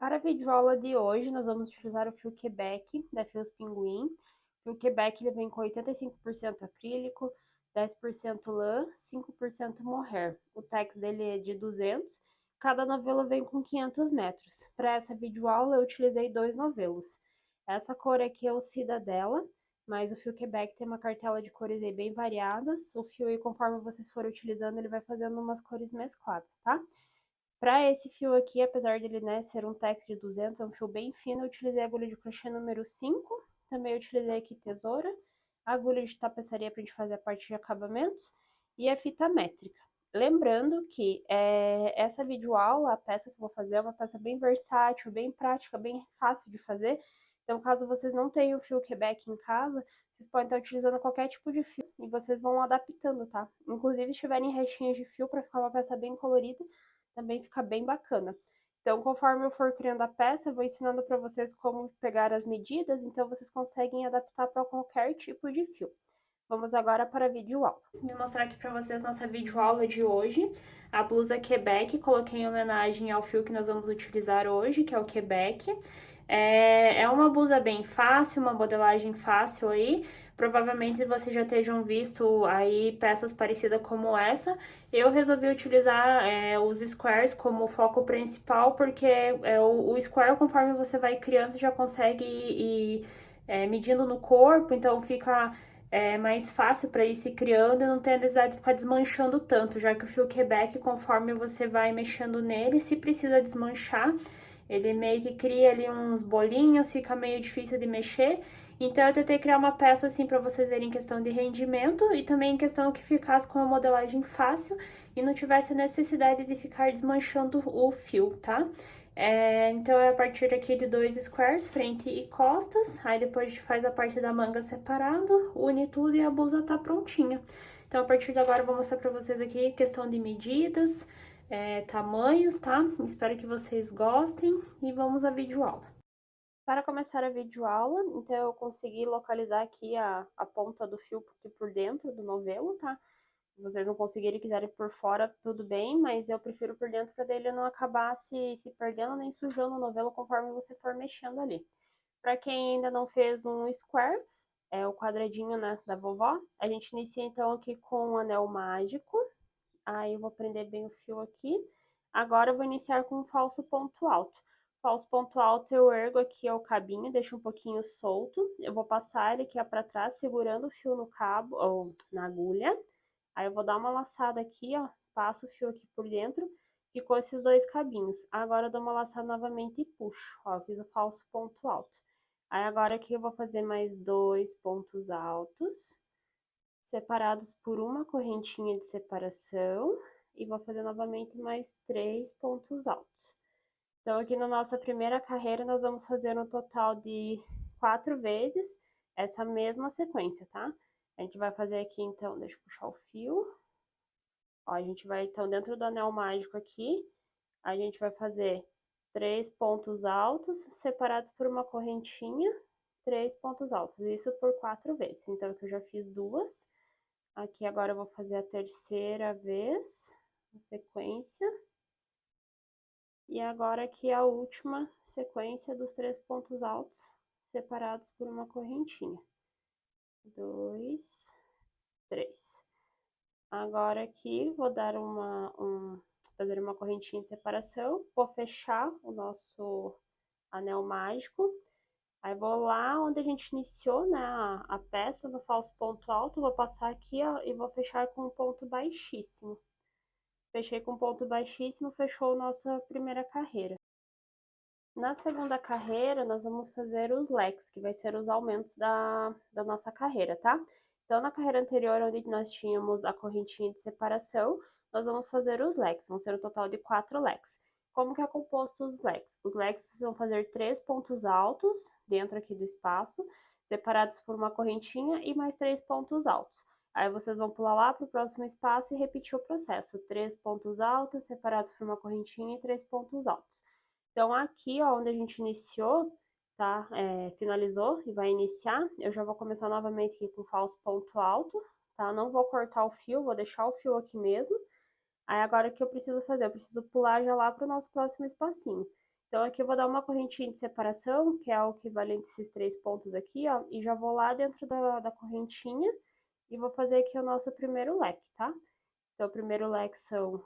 Para a videoaula de hoje, nós vamos utilizar o fio Quebec, da Fios Pinguim. O fio Quebec ele vem com 85% acrílico, 10% lã, 5% mohair. O tex dele é de 200, cada novelo vem com 500 metros. Para essa videoaula, eu utilizei 2 novelos. Essa cor aqui é o Cidadela, mas o fio Quebec tem uma cartela de cores aí bem variadas. O fio, conforme vocês forem utilizando, ele vai fazendo umas cores mescladas, tá? Para esse fio aqui, apesar dele, né, ser um tex de 200, é um fio bem fino, eu utilizei a agulha de crochê número 5, também utilizei aqui tesoura, a agulha de tapeçaria para a gente fazer a parte de acabamentos e a fita métrica. Lembrando que essa videoaula, a peça que eu vou fazer, é uma peça bem versátil, bem prática, bem fácil de fazer. Então, caso vocês não tenham o fio Quebec em casa, vocês podem estar utilizando qualquer tipo de fio e vocês vão adaptando, tá? Inclusive, se tiverem restinhos de fio para ficar uma peça bem colorida, também fica bem bacana. Então, conforme eu for criando a peça, eu vou ensinando para vocês como pegar as medidas, então vocês conseguem adaptar para qualquer tipo de fio. Vamos agora para a videoaula. Vou mostrar aqui para vocês nossa videoaula de hoje. A blusa Quebec, coloquei em homenagem ao fio que nós vamos utilizar hoje, que é o Quebec. É uma blusa bem fácil, uma modelagem fácil aí. Provavelmente vocês já estejam visto aí peças parecidas como essa. Eu resolvi utilizar os squares como foco principal, porque o square, conforme você vai criando, você já consegue ir medindo no corpo, então fica mais fácil para ir se criando e não tem a necessidade de ficar desmanchando tanto, já que o fio Quebec, conforme você vai mexendo nele, se precisa desmanchar, ele meio que cria ali uns bolinhos, fica meio difícil de mexer. Então eu tentei criar uma peça assim para vocês verem em questão de rendimento e também em questão que ficasse com a modelagem fácil e não tivesse necessidade de ficar desmanchando o fio, tá? Então é a partir aqui de 2 squares, frente e costas, aí depois a gente faz a parte da manga separado, une tudo e a blusa tá prontinha. Então a partir de agora eu vou mostrar pra vocês aqui questão de medidas, tamanhos, tá? Espero que vocês gostem e vamos à videoaula. Para começar a videoaula, então eu consegui localizar aqui a ponta do fio aqui por dentro do novelo, tá? Se vocês não conseguirem e quiserem por fora, tudo bem, mas eu prefiro por dentro para ele não acabar se perdendo nem sujando o novelo conforme você for mexendo ali. Para quem ainda não fez um square, é o quadradinho, né, da vovó, a gente inicia então aqui com um anel mágico. Aí eu vou prender bem o fio aqui. Agora eu vou iniciar com um falso ponto alto. Falso ponto alto eu ergo aqui o cabinho, deixo um pouquinho solto. Eu vou passar ele aqui para trás, segurando o fio no cabo, ou na agulha. Aí eu vou dar uma laçada aqui, ó, passo o fio aqui por dentro, ficou esses 2 cabinhos. Agora eu dou uma laçada novamente e puxo, ó, fiz o falso ponto alto. Aí agora aqui eu vou fazer mais 2 pontos altos, separados por uma correntinha de separação, e vou fazer novamente mais 3 pontos altos. Então, aqui na nossa primeira carreira, nós vamos fazer um total de 4 vezes essa mesma sequência, tá? A gente vai fazer aqui, então, deixa eu puxar o fio. Ó, a gente vai, então, dentro do anel mágico aqui, a gente vai fazer 3 pontos altos, separados por uma correntinha, 3 pontos altos, isso por 4 vezes. Então, aqui eu já fiz 2. Aqui agora eu vou fazer a terceira vez, a sequência. E agora aqui a última sequência dos 3 pontos altos, separados por uma correntinha. 2, 3. Agora aqui vou dar fazer uma correntinha de separação, vou fechar o nosso anel mágico. Aí vou lá onde a gente iniciou, né, a peça no falso ponto alto, vou passar aqui, ó, e vou fechar com um ponto baixíssimo. Fechei com ponto baixíssimo, fechou nossa primeira carreira. Na segunda carreira, nós vamos fazer os leques, que vai ser os aumentos da nossa carreira, tá? Então, na carreira anterior, onde nós tínhamos a correntinha de separação, nós vamos fazer os leques, vão ser um total de 4 leques. Como que é composto os leques? Os leques vão fazer 3 pontos altos dentro aqui do espaço, separados por uma correntinha e mais 3 pontos altos. Aí vocês vão pular lá para o próximo espaço e repetir o processo. 3 pontos altos, separados por uma correntinha e 3 pontos altos. Então, aqui, ó, onde a gente iniciou, tá? Finalizou e vai iniciar, eu já vou começar novamente aqui com falso ponto alto, tá? Não vou cortar o fio, vou deixar o fio aqui mesmo. Aí, agora, o que eu preciso fazer? Eu preciso pular já lá para o nosso próximo espacinho. Então, aqui eu vou dar uma correntinha de separação, que é o equivalente a esses 3 pontos aqui, ó, e já vou lá dentro da correntinha e vou fazer aqui o nosso primeiro leque, tá? Então, o primeiro leque são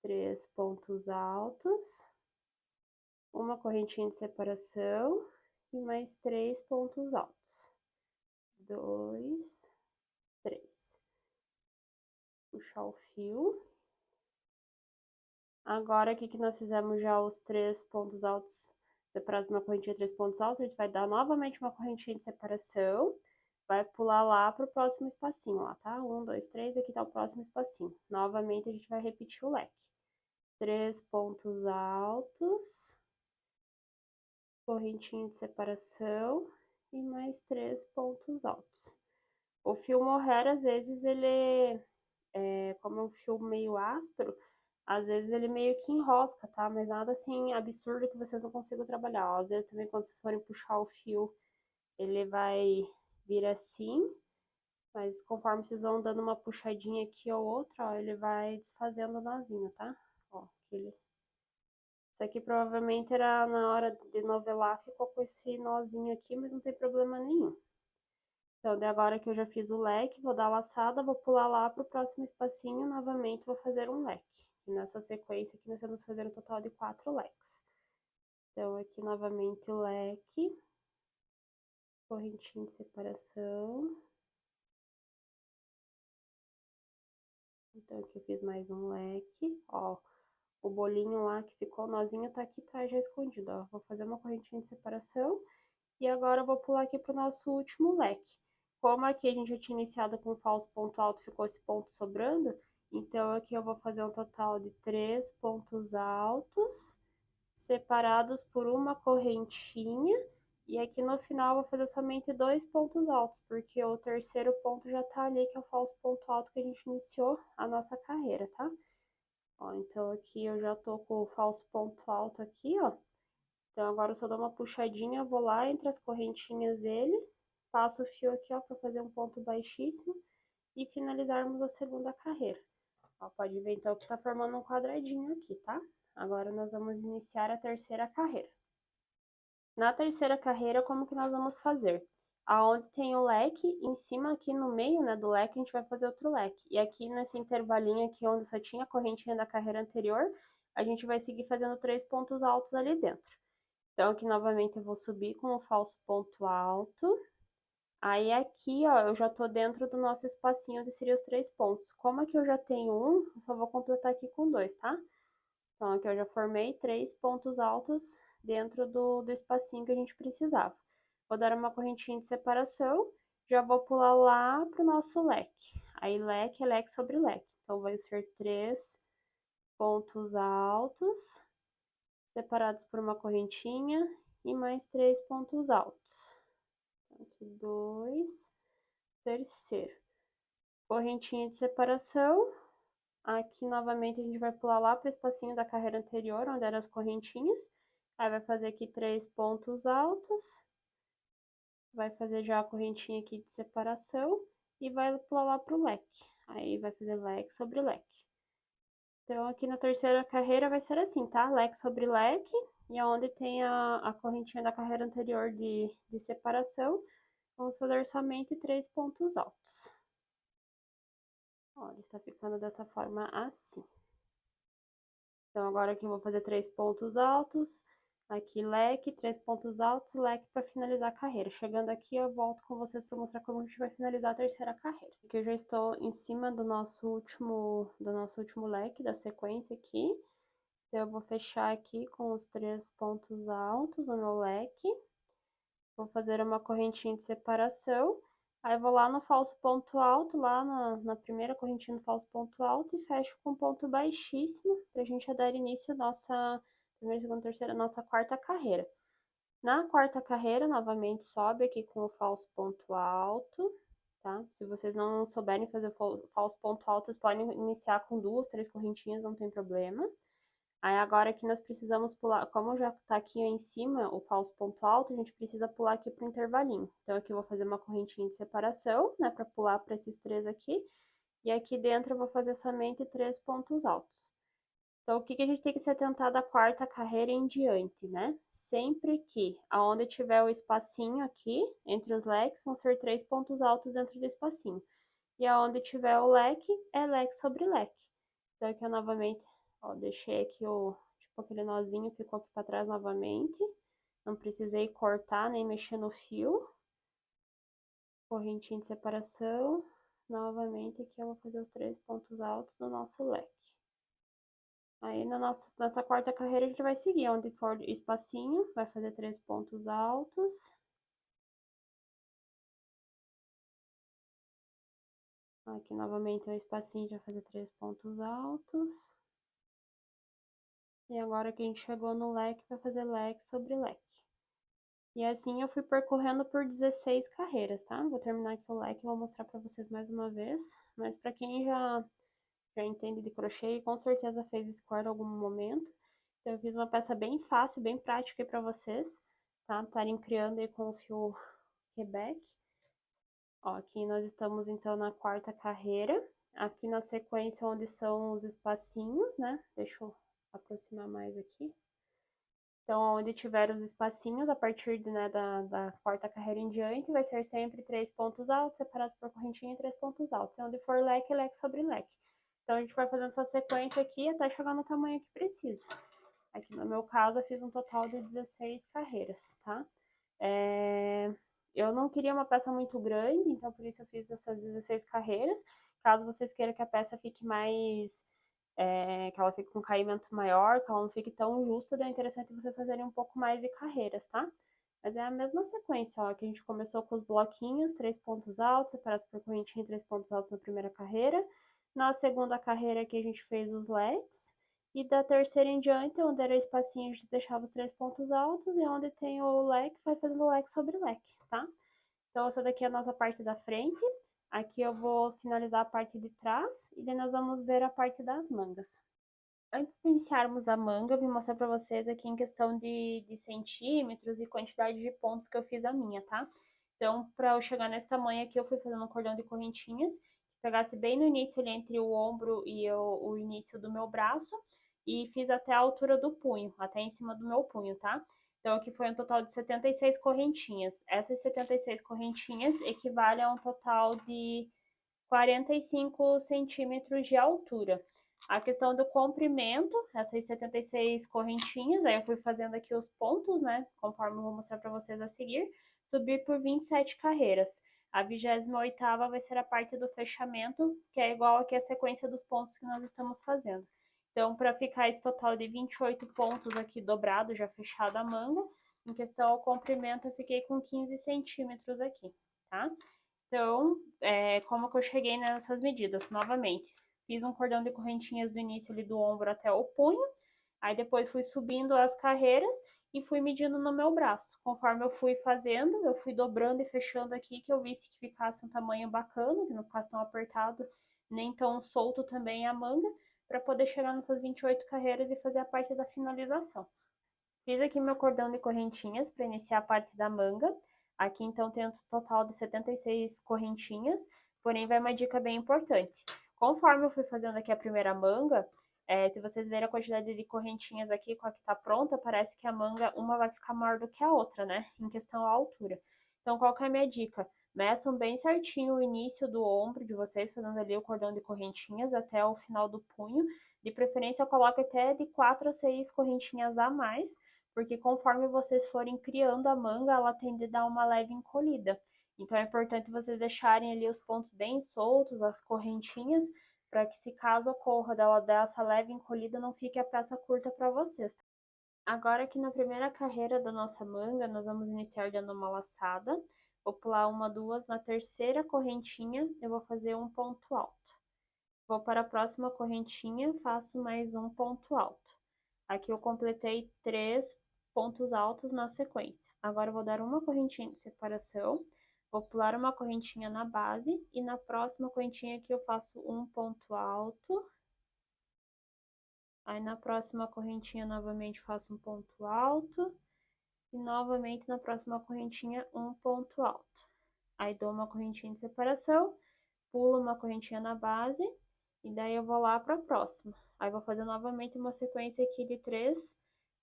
3 pontos altos, uma correntinha de separação e mais 3 pontos altos. 2, 3. Puxar o fio. Agora, aqui que nós fizemos já os 3 pontos altos, separados uma correntinha de 3 pontos altos, a gente vai dar novamente uma correntinha de separação, vai pular lá pro próximo espacinho, ó, tá? 1, 2, 3, aqui tá o próximo espacinho. Novamente, a gente vai repetir o leque. 3 pontos altos, correntinha de separação e mais 3 pontos altos. O fio mohair, às vezes, ele como é um fio meio áspero, às vezes ele meio que enrosca, tá? Mas nada assim absurdo que vocês não consigam trabalhar. Ó, às vezes também quando vocês forem puxar o fio, ele vai vir assim, mas conforme vocês vão dando uma puxadinha aqui ou outra, ó, ele vai desfazendo o nozinho, tá? Ó, aquele... Isso aqui provavelmente era na hora de novelar, ficou com esse nozinho aqui, mas não tem problema nenhum. Então, de agora que eu já fiz o leque, vou dar a laçada, vou pular lá pro próximo espacinho, novamente vou fazer um leque. E nessa sequência aqui, nós vamos fazer um total de 4 leques. Então, aqui novamente o leque, correntinha de separação. Então, aqui eu fiz mais um leque, ó. O bolinho lá que ficou, o nozinho tá aqui atrás já escondido, ó. Vou fazer uma correntinha de separação e agora eu vou pular aqui pro nosso último leque. Como aqui a gente já tinha iniciado com falso ponto alto, ficou esse ponto sobrando, então aqui eu vou fazer um total de 3 pontos altos, separados por uma correntinha, e aqui no final eu vou fazer somente 2 pontos altos, porque o terceiro ponto já tá ali, que é o falso ponto alto que a gente iniciou a nossa carreira, tá? Ó, então aqui eu já tô com o falso ponto alto aqui, ó. Então, agora eu só dou uma puxadinha, vou lá entre as correntinhas dele, passo o fio aqui, ó, pra fazer um ponto baixíssimo e finalizarmos a segunda carreira. Ó, pode ver então que tá formando um quadradinho aqui, tá? Agora nós vamos iniciar a terceira carreira. Na terceira carreira, como que nós vamos fazer? Aonde tem o leque, em cima aqui no meio, né, do leque, a gente vai fazer outro leque. E aqui nesse intervalinho aqui, onde só tinha a correntinha da carreira anterior, a gente vai seguir fazendo 3 pontos altos ali dentro. Então, aqui novamente eu vou subir com o falso ponto alto. Aí aqui, ó, eu já tô dentro do nosso espacinho onde seriam os 3 pontos. Como aqui eu já tenho um, eu só vou completar aqui com 2, tá? Então, aqui eu já formei 3 pontos altos dentro do espacinho que a gente precisava. Vou dar uma correntinha de separação, já vou pular lá pro nosso leque. Aí, leque é leque sobre leque. Então, vai ser 3 pontos altos, separados por uma correntinha e mais 3 pontos altos. Aqui 2, terceiro. Correntinha de separação. Aqui novamente a gente vai pular lá para o espacinho da carreira anterior, onde eram as correntinhas. Aí vai fazer aqui 3 pontos altos. Vai fazer já a correntinha aqui de separação e vai pular lá pro leque. Aí vai fazer leque sobre leque. Então, aqui na terceira carreira vai ser assim, tá? Leque sobre leque, e aonde tem a correntinha da carreira anterior de separação, vamos fazer somente 3 pontos altos. Olha, está ficando dessa forma assim. Então, agora aqui eu vou fazer 3 pontos altos, aqui leque, 3 pontos altos, leque para finalizar a carreira. Chegando aqui, eu volto com vocês para mostrar como a gente vai finalizar a terceira carreira. Aqui eu já estou em cima do nosso último leque, da sequência aqui. Então, eu vou fechar aqui com os 3 pontos altos o meu leque. Vou fazer uma correntinha de separação. Aí, vou lá no falso ponto alto, lá na primeira correntinha do falso ponto alto e fecho com ponto baixíssimo pra gente dar início à nossa primeira, segunda, terceira, nossa quarta carreira. Na quarta carreira, novamente, sobe aqui com o falso ponto alto, tá? Se vocês não souberem fazer o falso ponto alto, vocês podem iniciar com 2, 3 correntinhas, não tem problema. Aí, agora aqui nós precisamos pular, como já tá aqui em cima o falso ponto alto, a gente precisa pular aqui pro intervalinho. Então, aqui eu vou fazer uma correntinha de separação, né, pra pular para esses 3 aqui. E aqui dentro eu vou fazer somente 3 pontos altos. Então, o que que a gente tem que se atentar da quarta carreira em diante, né? Sempre que aonde tiver o espacinho aqui, entre os leques, vão ser 3 pontos altos dentro do espacinho. E aonde tiver o leque, é leque sobre leque. Então, aqui eu novamente, ó, deixei aqui o, tipo, aquele nozinho ficou aqui para trás novamente. Não precisei cortar nem mexer no fio. Correntinha de separação. Novamente aqui eu vou fazer os 3 pontos altos do nosso leque. Aí nessa quarta carreira a gente vai seguir, onde for espacinho, vai fazer 3 pontos altos. Aqui novamente é o espacinho, vai fazer 3 pontos altos. E agora que a gente chegou no leque, vai fazer leque sobre leque. E assim eu fui percorrendo por 16 carreiras, tá? Vou terminar aqui o leque e vou mostrar pra vocês mais uma vez. Mas pra quem já entende de crochê e com certeza fez score em algum momento. Então eu fiz uma peça bem fácil, bem prática aí pra vocês, tá? Estarem criando aí com o fio Quebec. Ó, aqui nós estamos então na quarta carreira. Aqui na sequência onde são os espacinhos, né? Deixa eu aproximar mais aqui. Então, onde tiver os espacinhos, a partir né, da quarta carreira em diante, vai ser sempre 3 pontos altos, separados por correntinha e 3 pontos altos. E onde for leque, leque sobre leque. Então, a gente vai fazendo essa sequência aqui até chegar no tamanho que precisa. Aqui no meu caso, eu fiz um total de 16 carreiras, tá? Eu não queria uma peça muito grande, então por isso eu fiz essas 16 carreiras. Caso vocês queiram que a peça fique mais que ela fique com um caimento maior, que ela não fique tão justa, daí é interessante vocês fazerem um pouco mais de carreiras, tá? Mas é a mesma sequência, ó, que a gente começou com os bloquinhos, 3 pontos altos, separados por correntinha, 3 pontos altos na primeira carreira. Na segunda carreira aqui a gente fez os leques. E da terceira em diante, onde era espacinho, a gente deixava os 3 pontos altos. E onde tem o leque, vai fazendo leque sobre leque, tá? Então, essa daqui é a nossa parte da frente. Aqui eu vou finalizar a parte de trás e daí nós vamos ver a parte das mangas. Antes de iniciarmos a manga, eu vim mostrar para vocês aqui em questão de centímetros e quantidade de pontos que eu fiz a minha, tá? Então, para eu chegar nesse tamanho aqui, eu fui fazendo um cordão de correntinhas, que pegasse bem no início ali entre o ombro e o início do meu braço, e fiz até a altura do punho, até em cima do meu punho, tá? Então, aqui foi um total de 76 correntinhas. Essas 76 correntinhas equivalem a um total de 45 centímetros de altura. A questão do comprimento, essas 76 correntinhas, aí eu fui fazendo aqui os pontos, né, conforme eu vou mostrar para vocês a seguir, subir por 27 carreiras. A 28ª vai ser a parte do fechamento, que é igual aqui a sequência dos pontos que nós estamos fazendo. Então, para ficar esse total de 28 pontos aqui dobrado, já fechado a manga, em questão ao comprimento, eu fiquei com 15 centímetros aqui, tá? Então, como que eu cheguei nessas medidas? Novamente, fiz um cordão de correntinhas do início ali do ombro até o punho, aí depois fui subindo as carreiras e fui medindo no meu braço. Conforme eu fui fazendo, eu fui dobrando e fechando aqui, que eu visse que ficasse um tamanho bacana, que não ficasse tão apertado, nem tão solto também a manga, para poder chegar nessas 28 carreiras e fazer a parte da finalização. Fiz aqui meu cordão de correntinhas para iniciar a parte da manga. Aqui então tem um total de 76 correntinhas, porém vai uma dica bem importante. Conforme eu fui fazendo aqui a primeira manga, se vocês verem a quantidade de correntinhas aqui com a que tá pronta, parece que a manga uma vai ficar maior do que a outra, né? Em questão à altura. Então qual que é a minha dica? Meçam bem certinho o início do ombro de vocês, fazendo ali o cordão de correntinhas até o final do punho. De preferência, coloque até de 4 a 6 correntinhas a mais, porque conforme vocês forem criando a manga, ela tende a dar uma leve encolhida. Então é importante vocês deixarem ali os pontos bem soltos, as correntinhas, para que se caso ocorra dela dar essa leve encolhida, não fique a peça curta para vocês. Agora aqui na primeira carreira da nossa manga, nós vamos iniciar dando uma laçada. Vou pular uma, duas, na terceira correntinha eu vou fazer um ponto alto. Vou para a próxima correntinha, faço mais um ponto alto. Aqui eu completei 3 pontos altos na sequência. Agora eu vou dar uma correntinha de separação, vou pular uma correntinha na base e na próxima correntinha aqui eu faço um ponto alto. Aí na próxima correntinha novamente faço um ponto alto e novamente na próxima correntinha um ponto alto. Aí dou uma correntinha de separação, pulo uma correntinha na base E daí eu vou lá para a próxima. Aí vou fazer novamente uma sequência aqui de 3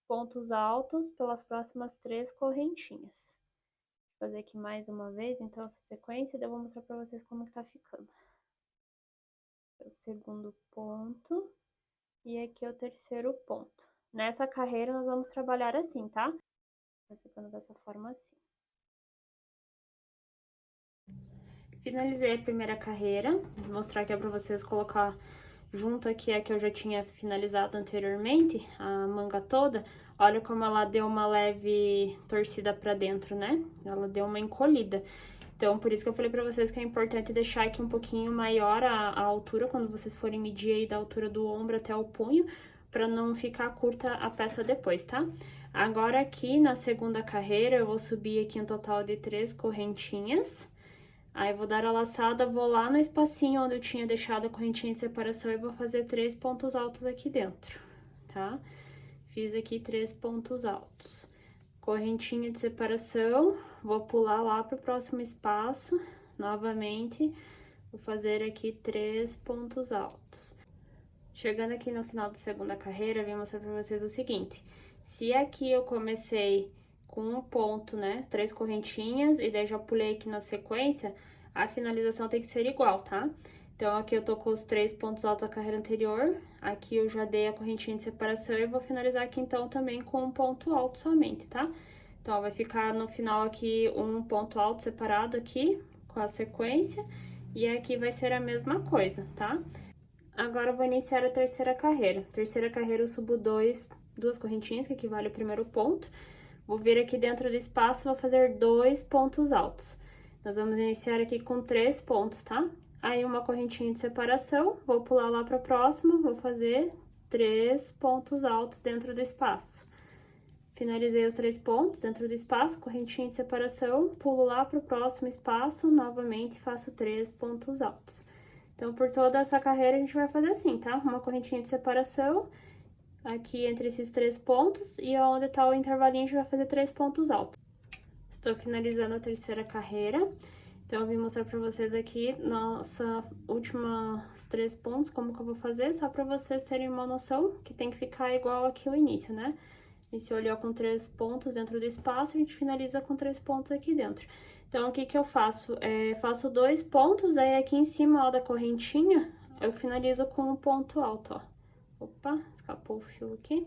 pontos altos pelas próximas 3 correntinhas. Vou fazer aqui mais uma vez, então, essa sequência, e daí eu vou mostrar para vocês como que tá ficando. O segundo ponto, e aqui é o terceiro ponto. Nessa carreira, nós vamos trabalhar assim, tá? Tá ficando dessa forma assim. Finalizei a primeira carreira, vou mostrar aqui para vocês colocar junto aqui a que eu já tinha finalizado anteriormente, a manga toda. Olha como ela deu uma leve torcida para dentro, né? Ela deu uma encolhida. Então, por isso que eu falei pra vocês que é importante deixar aqui um pouquinho maior a altura, quando vocês forem medir aí da altura do ombro até o punho, pra não ficar curta a peça depois, tá? Agora aqui na segunda carreira, eu vou subir aqui um total de 3 correntinhas. Aí, vou dar a laçada, vou lá no espacinho onde eu tinha deixado a correntinha em separação e vou fazer 3 pontos altos aqui dentro, tá? Fiz aqui 3 pontos altos. Correntinha de separação, vou pular lá pro próximo espaço, novamente, vou fazer aqui 3 pontos altos. Chegando aqui no final da segunda carreira, eu vim mostrar pra vocês o seguinte, se aqui eu comecei com um ponto, né, 3 correntinhas, e daí já pulei aqui na sequência, a finalização tem que ser igual, tá? Então, aqui eu tô com os 3 pontos altos da carreira anterior, aqui eu já dei a correntinha de separação e vou finalizar aqui, então, também com um ponto alto somente, tá? Então, ó, vai ficar no final aqui um ponto alto separado aqui, com a sequência, e aqui vai ser a mesma coisa, tá? Agora, eu vou iniciar a terceira carreira. Terceira carreira, eu subo duas correntinhas, que equivale ao primeiro ponto. Vou vir aqui dentro do espaço, vou fazer 2 pontos altos. Nós vamos iniciar aqui com 3 pontos, tá? Aí, uma correntinha de separação, vou pular lá para a próxima, vou fazer 3 pontos altos dentro do espaço. Finalizei os 3 pontos dentro do espaço, correntinha de separação, pulo lá para o próximo espaço, novamente faço 3 pontos altos. Então, por toda essa carreira, a gente vai fazer assim, tá? Uma correntinha de separação aqui entre esses 3 pontos, e onde tá o intervalinho, a gente vai fazer 3 pontos altos. Estou finalizando a terceira carreira, então eu vim mostrar pra vocês aqui nossa última 3 pontos, como que eu vou fazer, só pra vocês terem uma noção que tem que ficar igual aqui o início, né? Iniciou com 3 pontos dentro do espaço, a gente finaliza com 3 pontos aqui dentro. Então, o que que eu faço? Faço 2 pontos, aí aqui em cima, ó, da correntinha, eu finalizo com um ponto alto, ó. Opa, escapou o fio aqui.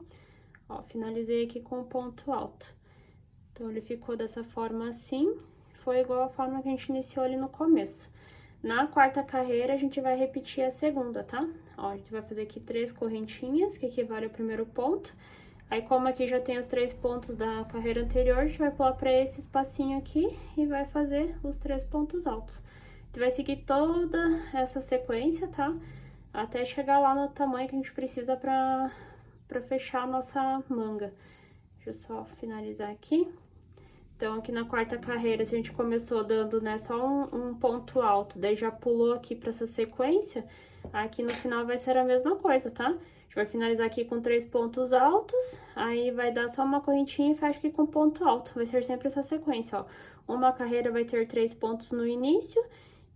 Ó, finalizei aqui com um ponto alto. Então, ele ficou dessa forma assim, foi igual a forma que a gente iniciou ali no começo. Na quarta carreira, a gente vai repetir a segunda, tá? Ó, a gente vai fazer aqui 3 correntinhas, que equivale ao primeiro ponto. Aí, como aqui já tem os 3 pontos da carreira anterior, a gente vai pular para esse espacinho aqui e vai fazer os 3 pontos altos. A gente vai seguir toda essa sequência, tá? Até chegar lá no tamanho que a gente precisa para fechar a nossa manga. Deixa eu só finalizar aqui. Então, aqui na quarta carreira, se a gente começou dando, né, só um ponto alto, daí já pulou aqui para essa sequência, aqui no final vai ser a mesma coisa, tá? A gente vai finalizar aqui com 3 pontos altos, aí vai dar só uma correntinha e fecha aqui com ponto alto. Vai ser sempre essa sequência, ó. Uma carreira vai ter 3 pontos no início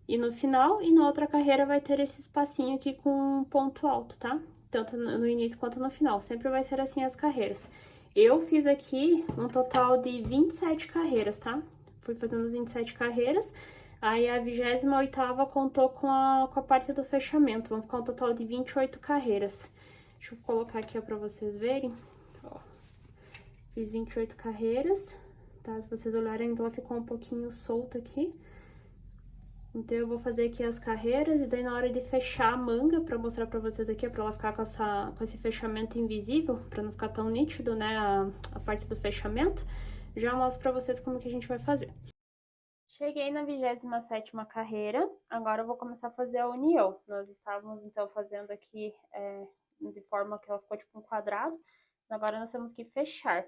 e no final, e na outra carreira vai ter esse espacinho aqui com ponto alto, tá? Tanto no início quanto no final, sempre vai ser assim as carreiras. Eu fiz aqui um total de 27 carreiras, tá? Fui fazendo as 27 carreiras, aí a 28ª contou com a parte do fechamento, vão ficar um total de 28 carreiras. Deixa eu colocar aqui, ó, pra vocês verem, ó. Fiz 28 carreiras, tá? Se vocês olharem, ela ficou um pouquinho solta aqui. Então, eu vou fazer aqui as carreiras, e daí na hora de fechar a manga, pra mostrar pra vocês aqui, pra ela ficar com esse fechamento invisível, pra não ficar tão nítido, né, a parte do fechamento, já mostro pra vocês como que a gente vai fazer. Cheguei na 27ª carreira, agora eu vou começar a fazer a união. Nós estávamos, então, fazendo aqui de forma que ela ficou tipo um quadrado, agora nós temos que fechar.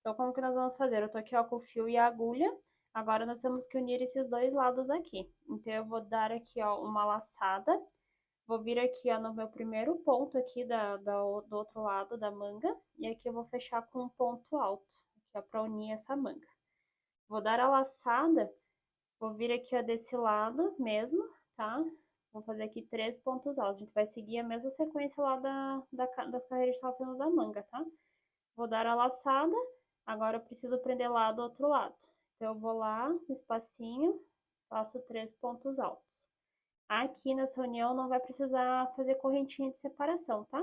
Então, como que nós vamos fazer? Eu tô aqui, ó, com o fio e a agulha. Agora, nós temos que unir esses dois lados aqui. Então, eu vou dar aqui, ó, uma laçada. Vou vir aqui, ó, no meu primeiro ponto aqui do outro lado da manga. E aqui eu vou fechar com um ponto alto, que é pra unir essa manga. Vou dar a laçada, vou vir aqui, ó, desse lado mesmo, tá? Vou fazer aqui 3 pontos altos. A gente vai seguir a mesma sequência lá das carreiras que estava fazendo da manga, tá? Vou dar a laçada. Agora eu preciso prender lá do outro lado. Então, eu vou lá no espacinho, faço 3 pontos altos. Aqui nessa união não vai precisar fazer correntinha de separação, tá?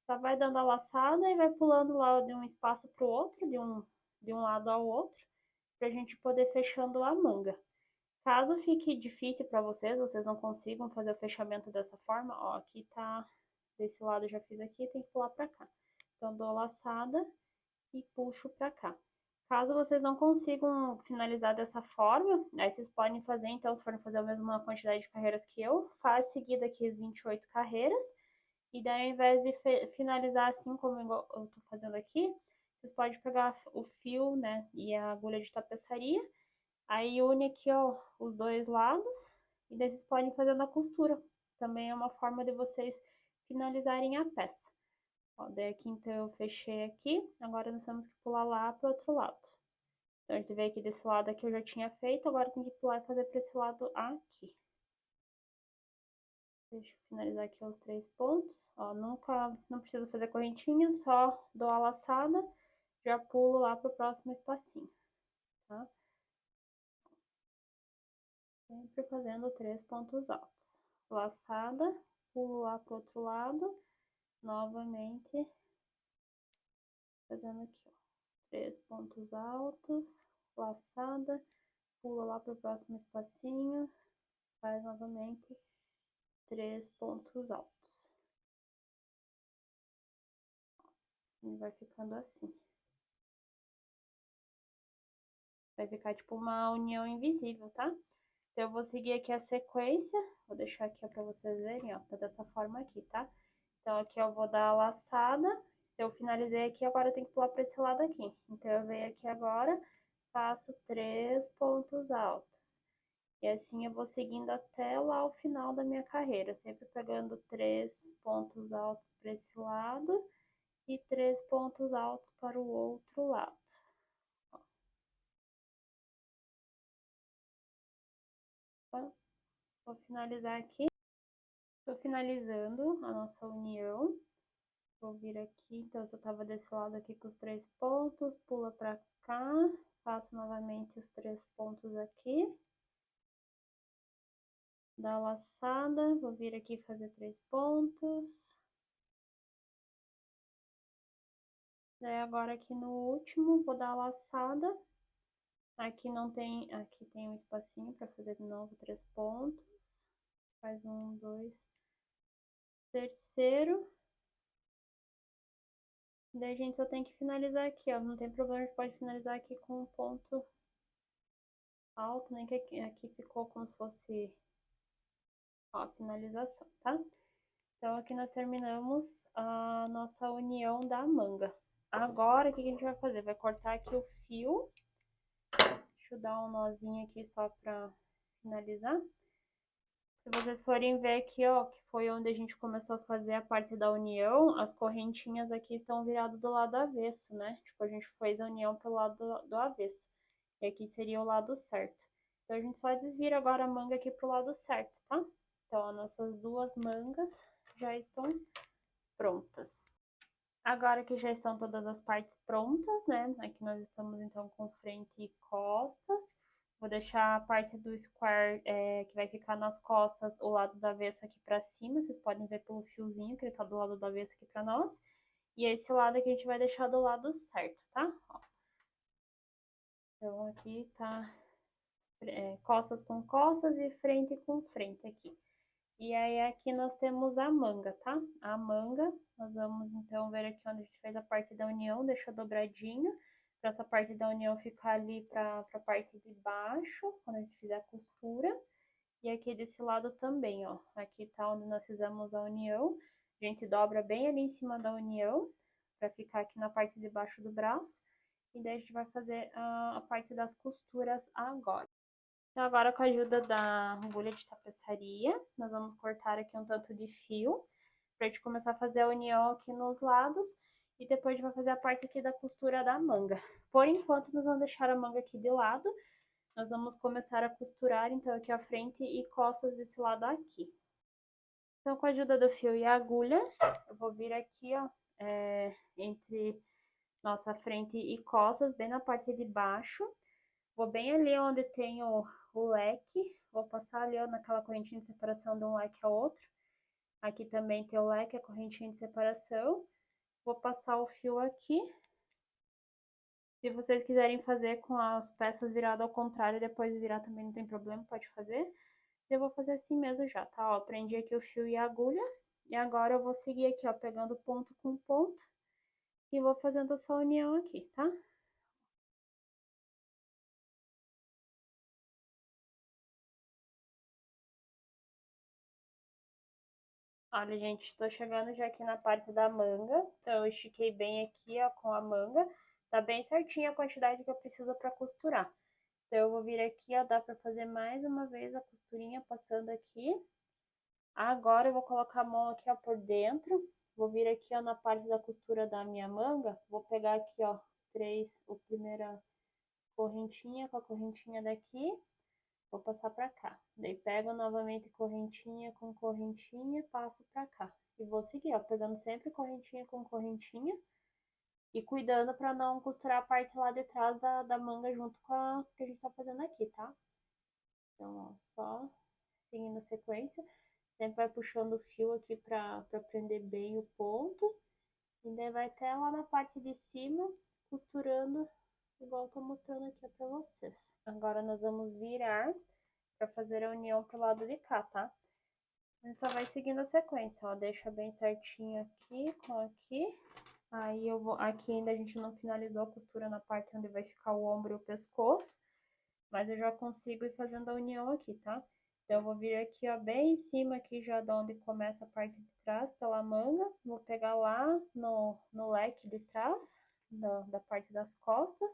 Só vai dando a laçada e vai pulando lá de um espaço para o outro, de um lado ao outro, pra gente poder fechando a manga. Caso fique difícil para vocês não consigam fazer o fechamento dessa forma, ó, aqui tá, desse lado eu já fiz aqui, tem que pular para cá. Então, dou a laçada e puxo para cá. Caso vocês não consigam finalizar dessa forma, aí vocês podem fazer, então, se forem fazer a mesma quantidade de carreiras que eu, faz seguida aqui as 28 carreiras, e daí ao invés de finalizar assim como eu tô fazendo aqui, vocês podem pegar o fio, né, e a agulha de tapeçaria, aí une aqui, ó, os dois lados, e daí vocês podem fazer na costura. Também é uma forma de vocês finalizarem a peça. Ó, daí aqui então eu fechei aqui, agora nós temos que pular lá pro outro lado. Então, a gente veio aqui desse lado aqui, eu já tinha feito, agora tem que pular e fazer para esse lado aqui. Deixa eu finalizar aqui os 3 pontos. Ó, não precisa fazer correntinha, só dou a laçada, já pulo lá pro próximo espacinho, tá? Sempre fazendo 3 pontos altos. Laçada, pulo lá pro outro lado, novamente, fazendo aqui, ó, 3 pontos altos, laçada, pula lá pro próximo espacinho, faz novamente 3 pontos altos. E vai ficando assim. Vai ficar tipo uma união invisível, tá? Então, eu vou seguir aqui a sequência. Vou deixar aqui, ó, pra vocês verem, ó. Tá dessa forma aqui, tá? Então, aqui eu vou dar a laçada. Se eu finalizei aqui, agora eu tenho que pular pra esse lado aqui. Então, eu venho aqui agora, faço 3 pontos altos. E assim eu vou seguindo até lá o final da minha carreira. Sempre pegando 3 pontos altos para esse lado e 3 pontos altos para o outro lado. Ó, vou finalizar aqui. Tô finalizando a nossa união. Vou vir aqui, então eu tava desse lado aqui com os 3 pontos, pula pra cá, faço novamente os 3 pontos aqui. Dá a laçada, vou vir aqui fazer 3 pontos. Daí agora aqui no último, vou dar a laçada. Aqui não tem, aqui tem um espacinho para fazer de novo 3 pontos. Faz 1, 2, terceiro. Daí a gente só tem que finalizar aqui, ó. Não tem problema, a gente pode finalizar aqui com um ponto alto, nem que aqui ficou como se fosse, ó, a finalização, tá? Então, aqui nós terminamos a nossa união da manga. Agora, o que a gente vai fazer? Vai cortar aqui o fio. Deixa eu dar um nozinho aqui só pra finalizar. Se vocês forem ver aqui, ó, que foi onde a gente começou a fazer a parte da união, as correntinhas aqui estão viradas do lado avesso, né? Tipo, a gente fez a união pelo lado do avesso. E aqui seria o lado certo. Então, a gente só desvira agora a manga aqui pro lado certo, tá? Então, as nossas duas mangas já estão prontas. Agora que já estão todas as partes prontas, né? Aqui nós estamos, então, com frente e costas. Vou deixar a parte do square, que vai ficar nas costas, o lado do avesso aqui pra cima. Vocês podem ver pelo fiozinho que ele tá do lado do avesso aqui pra nós. E esse lado aqui a gente vai deixar do lado certo, tá? Ó. Então, aqui tá costas com costas e frente com frente aqui. E aí, aqui nós temos a manga, tá? A manga, nós vamos então ver aqui onde a gente fez a parte da união, deixa dobradinho, para essa parte da união ficar ali pra parte de baixo, quando a gente fizer a costura. E aqui desse lado também, ó, aqui tá onde nós fizemos a união, a gente dobra bem ali em cima da união, para ficar aqui na parte de baixo do braço. E daí a gente vai fazer a parte das costuras agora. Então, agora com a ajuda da agulha de tapeçaria, nós vamos cortar aqui um tanto de fio, pra gente começar a fazer a união aqui nos lados, e depois a gente vai fazer a parte aqui da costura da manga. Por enquanto, nós vamos deixar a manga aqui de lado, nós vamos começar a costurar, então, aqui a frente e costas desse lado aqui. Então, com a ajuda do fio e a agulha, eu vou vir aqui, ó, entre nossa frente e costas, bem na parte de baixo. Vou bem ali onde tem o leque, vou passar ali, ó, naquela correntinha de separação de um leque ao outro. Aqui também tem o leque, a correntinha de separação. Vou passar o fio aqui. Se vocês quiserem fazer com as peças viradas ao contrário, depois virar também não tem problema, pode fazer. Eu vou fazer assim mesmo já, tá? Ó, prendi aqui o fio e a agulha. E agora eu vou seguir aqui, ó, pegando ponto com ponto. E vou fazendo essa união aqui, tá? Olha, gente, tô chegando já aqui na parte da manga. Então, eu estiquei bem aqui, ó, com a manga. Tá bem certinha a quantidade que eu preciso pra costurar. Então, eu vou vir aqui, ó, dá pra fazer mais uma vez a costurinha passando aqui. Agora, eu vou colocar a mão aqui, ó, por dentro. Vou vir aqui, ó, na parte da costura da minha manga. Vou pegar aqui, ó, a primeira correntinha com a correntinha daqui. Vou passar pra cá. Daí pego novamente correntinha com correntinha, passo pra cá. E vou seguir, ó, pegando sempre correntinha com correntinha. E cuidando pra não costurar a parte lá de trás da manga junto com a que a gente tá fazendo aqui, tá? Então, ó, só seguindo a sequência. Sempre vai puxando o fio aqui pra prender bem o ponto. E daí vai até lá na parte de cima, costurando, igual eu tô mostrando aqui pra vocês. Agora nós vamos virar pra fazer a união pro lado de cá, tá? A gente só vai seguindo a sequência, ó. Deixa bem certinho aqui com aqui. Aí eu vou... Aqui ainda a gente não finalizou a costura na parte onde vai ficar o ombro e o pescoço. Mas eu já consigo ir fazendo a união aqui, tá? Então, eu vou vir aqui, ó, bem em cima aqui já de onde começa a parte de trás, pela manga. Vou pegar lá no leque de trás, da parte das costas.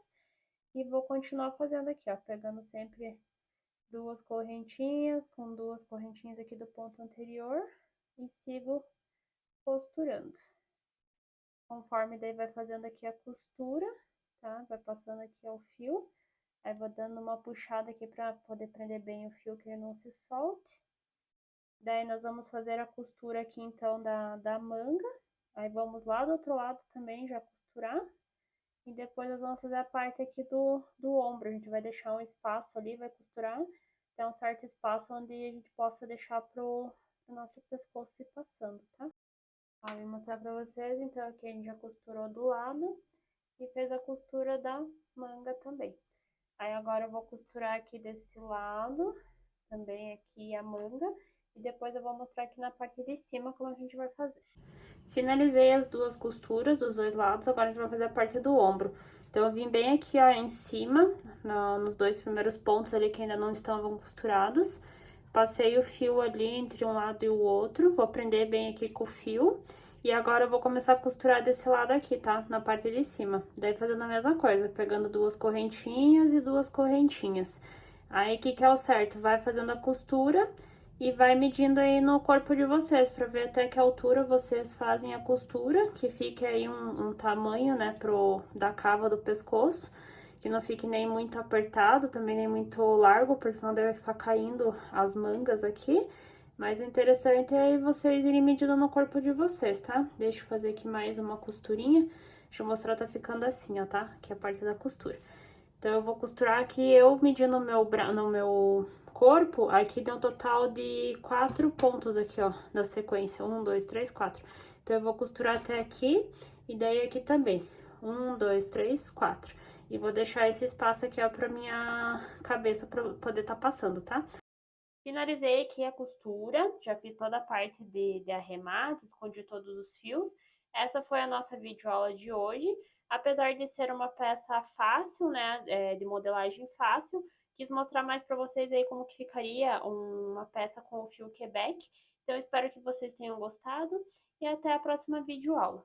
E vou continuar fazendo aqui, ó, pegando sempre duas correntinhas, com duas correntinhas aqui do ponto anterior. E sigo costurando. Conforme daí vai fazendo aqui a costura, tá? Vai passando aqui o fio. Aí vou dando uma puxada aqui pra poder prender bem o fio, que ele não se solte. Daí nós vamos fazer a costura aqui então da manga. Aí vamos lá do outro lado também já costurar. E depois nós vamos fazer a parte aqui do ombro. A gente vai deixar um espaço ali, vai costurar. Tem um certo espaço onde a gente possa deixar pro nosso pescoço ir passando, tá? Ó, vou mostrar pra vocês. Então aqui a gente já costurou do lado e fez a costura da manga também. Aí agora eu vou costurar aqui desse lado, também aqui a manga, e depois eu vou mostrar aqui na parte de cima como a gente vai fazer. Finalizei as duas costuras dos dois lados, agora a gente vai fazer a parte do ombro. Então, eu vim bem aqui, ó, em cima, nos dois primeiros pontos ali que ainda não estavam costurados. Passei o fio ali entre um lado e o outro, vou prender bem aqui com o fio. E agora eu vou começar a costurar desse lado aqui, tá? Na parte de cima. Daí fazendo a mesma coisa, pegando duas correntinhas e duas correntinhas. Aí, o que que é o certo? Vai fazendo a costura e vai medindo aí no corpo de vocês, pra ver até que altura vocês fazem a costura, que fique aí um tamanho, né, da cava do pescoço. Que não fique nem muito apertado, também nem muito largo, porque senão deve ficar caindo as mangas aqui. Mas o interessante é vocês irem medindo no corpo de vocês, tá? Deixa eu fazer aqui mais uma costurinha. Deixa eu mostrar, tá ficando assim, ó, tá? Aqui é a parte da costura. Então, eu vou costurar aqui, eu medindo no meu corpo, aqui deu um total de 4 pontos aqui, ó, da sequência. 1, 2, 3, 4. Então, eu vou costurar até aqui e daí aqui também. 1, 2, 3, 4. E vou deixar esse espaço aqui, ó, pra minha cabeça pra poder tá passando, tá? Finalizei aqui a costura, já fiz toda a parte de arremate, escondi todos os fios. Essa foi a nossa videoaula de hoje. Apesar de ser uma peça fácil, né, de modelagem fácil, quis mostrar mais para vocês aí como que ficaria uma peça com o fio Quebec. Então, espero que vocês tenham gostado e até a próxima videoaula.